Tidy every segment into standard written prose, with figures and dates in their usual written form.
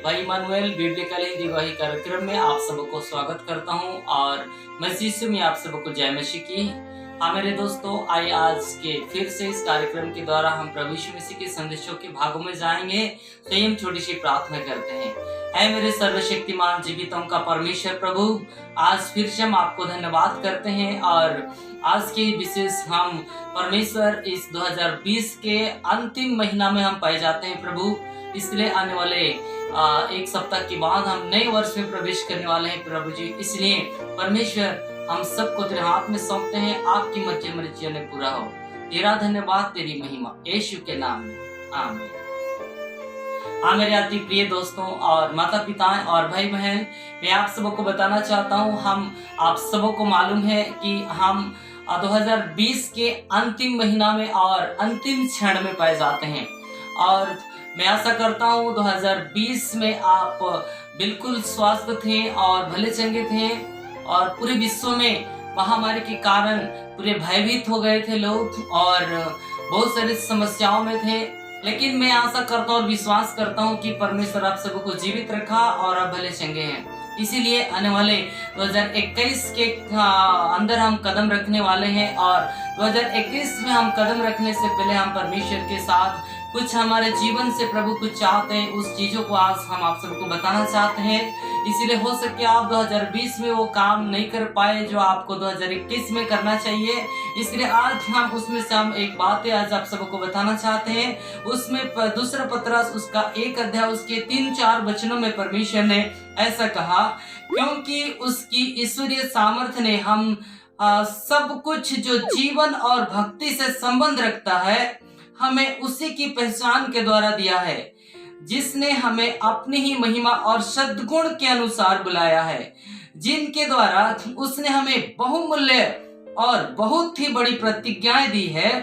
भाई Emmanuel biblical Hindi वही कार्यक्रम में आप सबको स्वागत करता हूं और मसीह यीशु में आप सबको जय मसीह की। हाँ मेरे दोस्तों, आइए आज के फिर से इस कार्यक्रम के द्वारा हम प्रभु यीशु मसीह के संदेशों के भागों में जाएंगे। स्वयं छोटी सी प्रार्थना करते हैं। ऐ मेरे सर्वशक्तिमान जीवितों का परमेश्वर प्रभु, आज फिर से हम आपको धन्यवाद करते हैं और आज के विशेष हम परमेश्वर इस 2020 के अंतिम महीना में हम पाए जाते हैं प्रभु। इसलिए आने वाले एक सप्ताह के बाद हम नए वर्ष में प्रवेश करने वाले हैं प्रभु जी। इसलिए परमेश्वर हम सबको तेरे हाथ में सौंपते हैं, आपकी मर्जी हमारे जीवन में पूरा हो। तेरा धन्यवाद, तेरी महिमा यीशु के नाम में, आमीन। हाँ मेरे अति प्रिय दोस्तों और माता पिता और भाई बहन, मैं आप सबको बताना चाहता हूँ, हम आप सबको मालूम है कि हम 2020 के अंतिम महीना में और अंतिम क्षण में पाए जाते हैं और मैं आशा करता हूँ 2020 में आप बिल्कुल स्वस्थ थे और भले चंगे थे और पूरे विश्व में महामारी के कारण पूरे भयभीत हो गए थे लोग और बहुत सारी समस्याओं में थे। लेकिन मैं आशा करता हूँ और विश्वास करता हूँ कि परमेश्वर आप सबको जीवित रखा और आप भले चंगे हैं। इसीलिए आने वाले 2021 के अंदर हम कदम रखने वाले हैं और 2021 में हम कदम रखने से पहले हम परमेश्वर के साथ कुछ हमारे जीवन से प्रभु कुछ चाहते हैं, उस चीजों को आज हम आप सबको बताना चाहते हैं। इसीलिए हो सके आप 2020 में वो काम नहीं कर पाए जो आपको 2021 में करना चाहिए। इसलिए आज हम उसमें से हम एक बात आज आप सबको बताना चाहते हैं। उसमें दूसरा पतरस उसका 1 अध्याय उसके 3-4 वचनों में परमेश्वर ने ऐसा कहा, क्योंकि उसकी ईश्वरीय सामर्थ्य ने हम सब कुछ जो जीवन और भक्ति से संबंध रखता है हमें उसी की पहचान के द्वारा दिया है, जिसने हमें अपनी ही महिमा और सद्गुण के अनुसार बुलाया है, जिनके द्वारा उसने हमें बहुमूल्य और बहुत ही बड़ी प्रतिज्ञाएं दी है,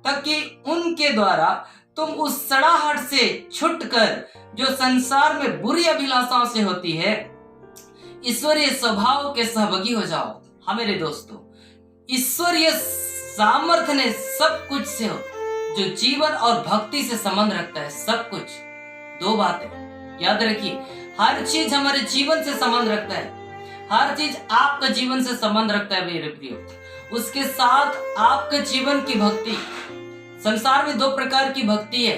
ताकि उनके द्वारा तुम उस सड़ाहट से छुटकर जो संसार में बुरी अभिलाषाओं से होती है, ईश्वरीय स्वभाव के सहभागी हो जाओ। हाँ मेरे दोस्तों, ईश्वरीय सामर्थ्य ने सब कुछ से जो जीवन और भक्ति से संबंध रखता है, सब कुछ। 2 बातें याद रखिए, हर चीज हमारे जीवन से संबंध रखता है, हर चीज आपका जीवन से संबंध रखता है मेरे प्रियो। उसके साथ आपके जीवन की भक्ति, संसार में 2 प्रकार की भक्ति है,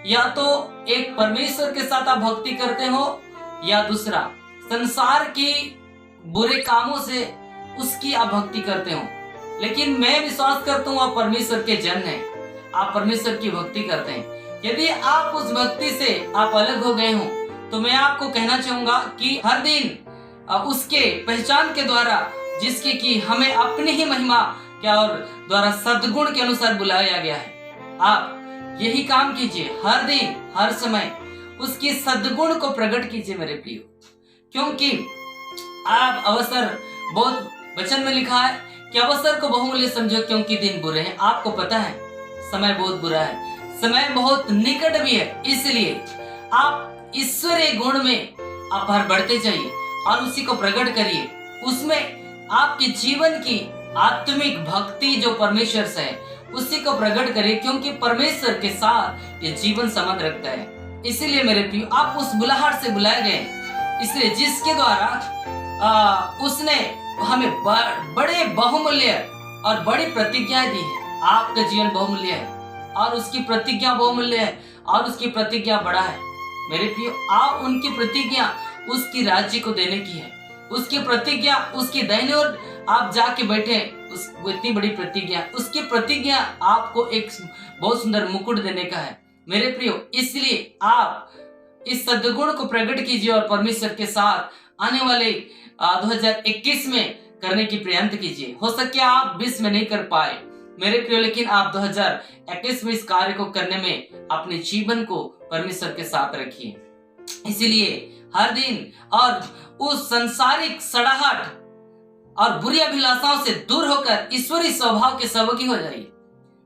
या तो एक परमेश्वर के साथ आप भक्ति करते हो या दूसरा संसार की बुरे कामों से उसकी आप भक्ति करते हो। लेकिन मैं विश्वास करता हूँ आप परमेश्वर के जन हैं, आप परमेश्वर की भक्ति करते हैं। यदि आप उस भक्ति से आप अलग हो गए हो तो मैं आपको कहना चाहूंगा कि हर दिन उसके पहचान के द्वारा, जिसके कि हमें अपनी ही महिमा क्या और द्वारा सद्गुण के अनुसार बुलाया गया है, आप यही काम कीजिए। हर दिन हर समय उसकी सद्गुण को प्रकट कीजिए मेरे प्रियो, क्योंकि आप अवसर, बहुत वचन में लिखा है कि अवसर को बहुमूल्य समझो क्योंकि दिन बुरे हैं। आपको पता है समय बहुत बुरा है, समय बहुत निकट भी है। इसलिए आप ईश्वरीय गुण में आप हर बढ़ते जाइए और उसी को प्रकट करिए। उसमें आपके जीवन की आत्मिक भक्ति जो परमेश्वर से है उसी को प्रकट करिए, क्योंकि परमेश्वर के साथ ये जीवन संबंध रखता है। इसीलिए मेरे प्रिय, आप उस बुलाहट से बुलाए गए, इसलिए जिसके द्वारा उसने हमें बड़े बहुमूल्य और बड़ी प्रतिज्ञा दी है। आपका जीवन बहुमूल्य है और उसकी प्रतिज्ञा बहुमूल्य है और उसकी प्रतिज्ञा बड़ा है मेरे प्रियो। आप उनकी प्रतिज्ञा उसकी राज्य को देने की है, उसकी प्रतिज्ञा उसकी दाहिने ओर आप जाके बैठे, वो इतनी बड़ी प्रतिज्ञा, उसकी प्रतिज्ञा आपको एक बहुत सुंदर मुकुट देने का है मेरे प्रियो। इसलिए आप इस सद्गुण को प्रकट कीजिए और परमेश्वर के साथ आने वाले 2021 में करने की प्रयत्न कीजिए। हो सके आप 20 में नहीं कर पाए मेरे प्रियो, लेकिन आप 2021 में इस कार्य को करने में अपने जीवन को परमेश्वर के साथ रखिए। इसीलिए हर दिन और उस संसारिक सड़ाहट और बुरी अभिलाषाओं से दूर होकर ईश्वरीय स्वभाव के सहभागी हो जाइए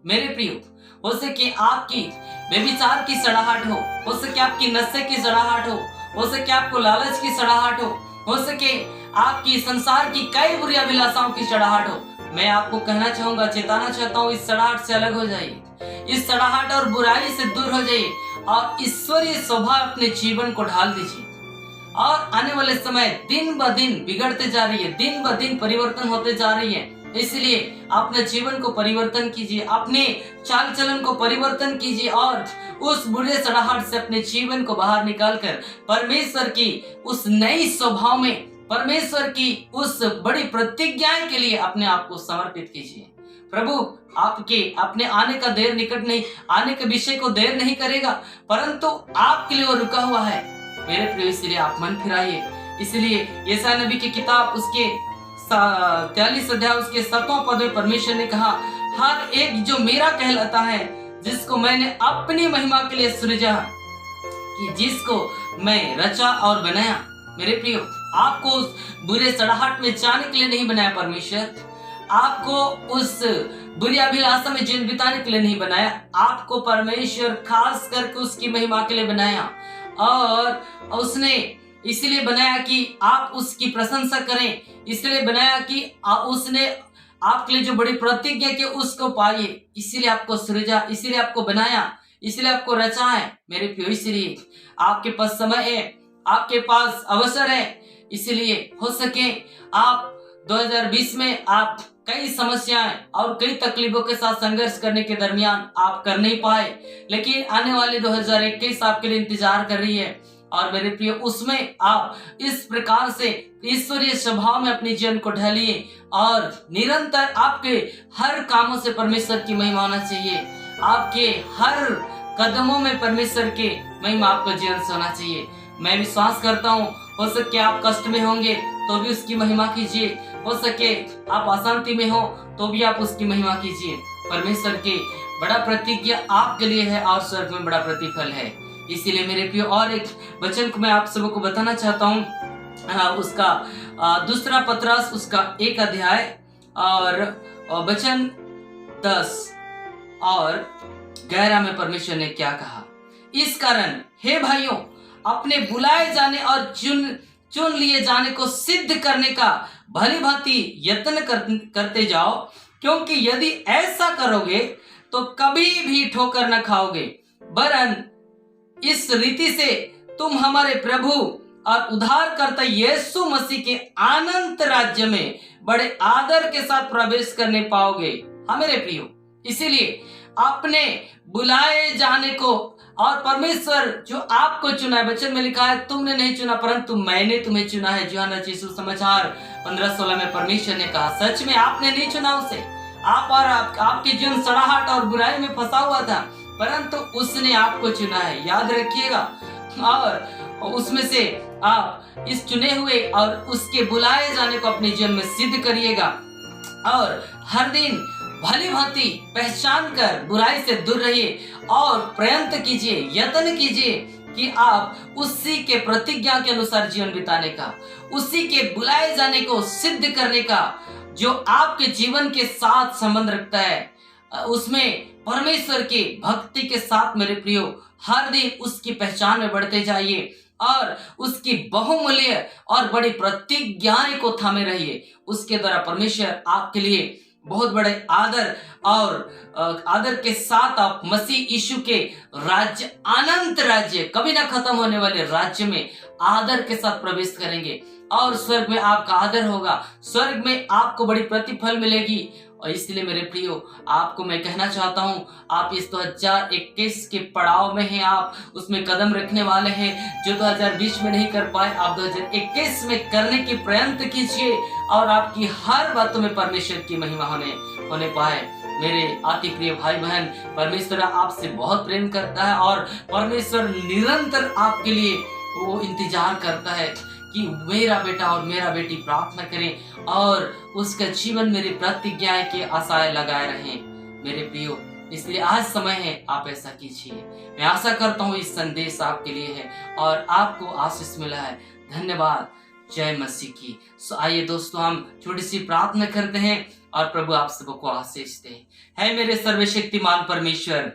मेरे प्रियो। हो सके आपकी व्यभिचार की सड़ाहट हो सके आपकी नशे की सड़ाहट हो सके आपको लालच की सड़ाहट हो सके आपकी संसार की कई बुरी अभिलाषाओं की सड़ाहट हो, मैं आपको कहना चाहूंगा, चेताना चाहता हूँ, इस सड़ाहट से अलग हो जाइए, इस सड़ाहट और बुराई से दूर हो जाइए और ईश्वरीय स्वभाव अपने जीवन को ढाल दीजिए। और आने वाले समय दिन ब दिन बिगड़ते जा रही है, दिन ब दिन परिवर्तन होते जा रही है, इसलिए अपने जीवन को परिवर्तन कीजिए, अपने चाल चलन को परिवर्तन कीजिए और उस बुरे सड़ाहट से अपने जीवन को बाहर निकालकर परमेश्वर की उस नई स्वभाव में, परमेश्वर की उस बड़ी प्रतिज्ञाएं के लिए अपने आप को समर्पित कीजिए। प्रभु आपके अपने आने का देर निकट नहीं, आने के विषय को देर नहीं करेगा, परंतु आपके लिए वो रुका हुआ है मेरे प्रिय। इसलिए आप मन फिराइए। इसलिए यशायाह नबी की किताब उसके 43 अध्याय उसके 7वां पद में परमेश्वर ने कहा, हर एक जो मेरा कहलाता है, जिसको मैंने अपनी महिमा के लिए सृजा, कि जिसको मैं रचा और बनाया। मेरे प्रियो, आपको उस बुरे सड़ाहट में जाने के लिए नहीं बनाया परमेश्वर, आपको उस बुरी अभिलाषा में जीवन बिताने के लिए नहीं बनाया, आपको परमेश्वर खास करके उसकी महिमा के लिए बनाया। और उसने इसलिए बनाया कि आप उसकी प्रशंसा करें, इसलिए बनाया कि उसने आपके लिए जो बड़ी प्रतिज्ञा की उसको पाइए। इसीलिए आपको सृजा, इसीलिए आपको बनाया, इसलिए आपको रचा है मेरे प्रियो। इसलिए आपके पास समय है, आपके पास अवसर है, इसलिए हो सके आप 2020 में आप कई समस्याएं और कई तकलीफों के साथ संघर्ष करने के दरमियान आप कर नहीं पाए, लेकिन आने वाले 2021 आपके लिए इंतजार कर रही है। और मेरे प्रिय, उसमें आप इस प्रकार से ईश्वरीय स्वभाव में अपने जीवन को ढालिए और निरंतर आपके हर कामों से परमेश्वर की महिमा होना चाहिए। आपके हर कदमों में परमेश्वर के महिमा आपका जीवन से होना चाहिए। मैं विश्वास करता हूँ, हो सके आप कष्ट में होंगे तो भी उसकी महिमा कीजिए, हो सके आप अशांति में हो तो भी आप उसकी महिमा कीजिए। परमेश्वर की बड़ा प्रतिज्ञा आपके लिए है और स्वर्ग में बड़ा प्रतिफल है। इसीलिए मेरे प्रिय, और एक वचन को मैं आप सबको बताना चाहता हूँ, उसका 2 पतरस उसका 1 अध्याय और वचन 10 और 11 में परमेश्वर ने क्या कहा। इस कारण हे भाइयों, अपने बुलाए जाने और चुन लिए जाने को सिद्ध करने का भली भांति यत्न करते जाओ, क्योंकि यदि ऐसा करोगे तो कभी भी ठोकर न खाओगे, वरन इस रीति से तुम हमारे प्रभु और उद्धारकर्ता यीशु मसीह के अनंत राज्य में बड़े आदर के साथ प्रवेश करने पाओगे। हाँ मेरे प्रियो, इसीलिए अपने बुलाए जाने को, और परमेश्वर जो आपको चुना है, वचन में लिखा है तुमने नहीं चुना परंतु मैंने तुम्हें चुना है। यूहन्ना सुसमाचार 15:16 में परमेश्वर ने कहा, सच में आपने नहीं चुना उसे, आप और आपके जीवन सड़ाहट और बुराई में फंसा हुआ था, परंतु उसने आपको चुना है, याद रखिएगा। और उसमें से आप इस चुने हुए और उसके बुलाए जाने को अपने जीवन में सिद्ध करिएगा और हर दिन भली भांति पहचान कर बुराई से दूर रहिए और प्रयत्न कीजिए, यत्न कीजिए कि आप उसी के प्रतिज्ञा के अनुसार जीवन बिताने का, उसी के बुलाए जाने को सिद्ध करने का जो आपके जीवन के साथ संबंध रखता है, उसमें परमेश्वर की भक्ति के साथ मेरे प्रियो हर दिन उसकी पहचान में बढ़ते जाइए और उसकी बहुमूल्य और बड़ी प्रतिज्ञाएं को थामे रहिए। उसके द्वारा परमेश्वर आपके लिए बहुत बड़े आदर और आदर के साथ आप मसीह यीशु के राज्य, अनंत राज्य, कभी ना खत्म होने वाले राज्य में आदर के साथ प्रवेश करेंगे और स्वर्ग में आपका आदर होगा, स्वर्ग में आपको बड़ी प्रतिफल मिलेगी। और इसलिए मेरे प्रियो, आपको मैं कहना चाहता हूँ, आप इस 2021 के पड़ाव में हैं, आप उसमें कदम रखने वाले हैं। जो 2020 में नहीं कर पाए, आप 2021 में करने की प्रयत्न कीजिए और आपकी हर बातों में परमेश्वर की महिमा होने पाए। मेरे अति प्रिय भाई बहन, परमेश्वर आपसे बहुत प्रेम करता है और परमेश्वर निरंतर आपके लिए वो इंतजार करता है कि मेरा बेटा और मेरा बेटी प्रार्थना करें और उसका जीवन मेरी प्रतिज्ञाएं के आशाएं लगाए रहें। मेरे प्रियो, इसलिए आज समय है, आप ऐसा कीजिए। मैं आशा करता हूँ इस संदेश आपके लिए है और आपको आशीष मिला है। धन्यवाद। जय मसीह की। आइए दोस्तों, हम छोटी सी प्रार्थना करते हैं और प्रभु आप सबको आशीष दे। है मेरे सर्वशक्तिमान परमेश्वर,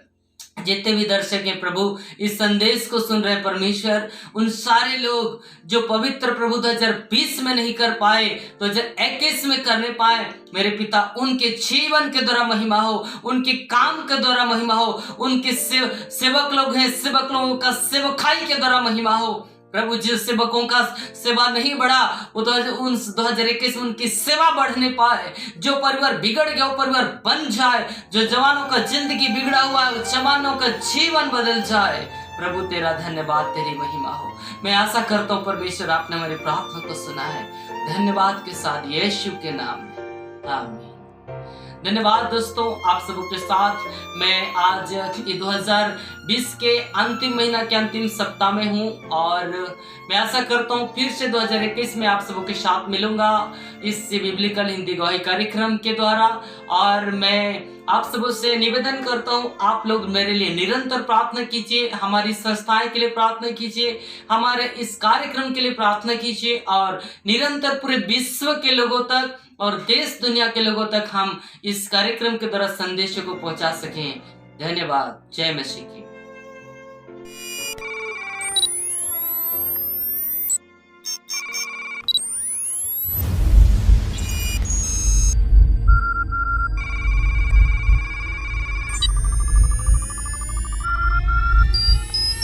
जितने भी दर्शक हैं प्रभु इस संदेश को सुन रहे परमेश्वर, उन सारे लोग जो पवित्र प्रभु 2020 में नहीं कर पाए 2021 में करने पाए, मेरे पिता उनके जीवन के द्वारा महिमा हो, उनके काम के द्वारा महिमा हो, उनके सेवक लोग हैं, सेवक लोगों का सेवकाई के द्वारा महिमा हो प्रभु। जिस सेवकों का सेवा नहीं बढ़ा वो 2021 उनकी सेवा बढ़ने पाए, जो परिवार बिगड़ गया वो परिवार बन जाए, जो जवानों का जिंदगी बिगड़ा हुआ है वो जवानों का जीवन बदल जाए प्रभु। तेरा धन्यवाद, तेरी महिमा हो। मैं आशा करता हूँ परमेश्वर आपने मेरी प्रार्थना को सुना है, धन्यवाद के साथ यीशु के नाम में, आमीन। धन्यवाद दोस्तों, आप सबों के साथ मैं आज 2020 के अंतिम महीना के अंतिम सप्ताह में हूं और मैं आशा करता हूं फिर से 2021 में आप सबों के साथ मिलूंगा इस बिब्लिकल हिंदी गवाही कार्यक्रम के द्वारा। और मैं आप सबों से निवेदन करता हूं, आप लोग मेरे लिए निरंतर प्रार्थना कीजिए, हमारी संस्थाएं के लिए प्रार्थना कीजिए, हमारे इस कार्यक्रम के लिए प्रार्थना कीजिए और निरंतर पूरे विश्व के लोगों तक और देश दुनिया के लोगों तक हम इस कार्यक्रम के द्वारा संदेशों को पहुंचा सकें। धन्यवाद। जय मसीह की।